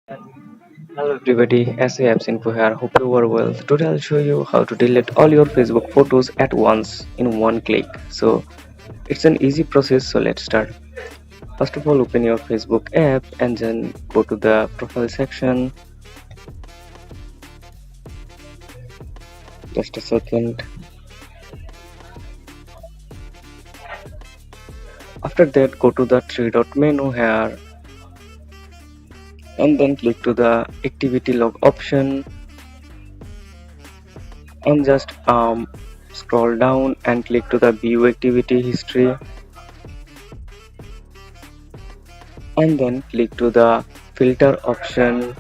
Hello everybody, SAFs Info here. Hope you are well. Today I'll show you how to delete all your Facebook photos at once in one click. So it's an easy process, so let's start. First of all, open your Facebook app and then go to the profile section. Just a second. After that, go to the three dot menu here and then click to the activity log option and just scroll down and click to the view activity history and then click to the filter option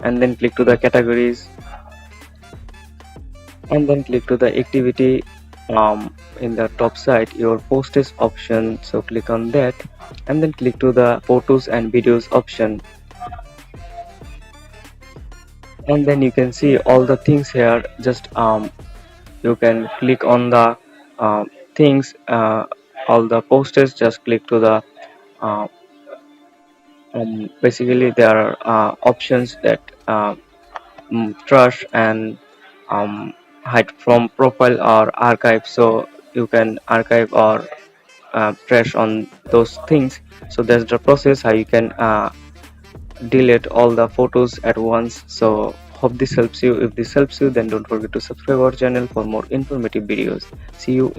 and then click to the categories and then click to the activity in the top side your posted option, so click on that and then click to the photos and videos option and then you can see all the things here. Just you can click on the things, all the posters, just click to the uh, basically there are options that trash and hide from profile or archive, so you can archive or trash on those things. So that's the process how you can delete all the photos at once. So hope this helps you. If this helps you, then don't forget to subscribe our channel for more informative videos. See you in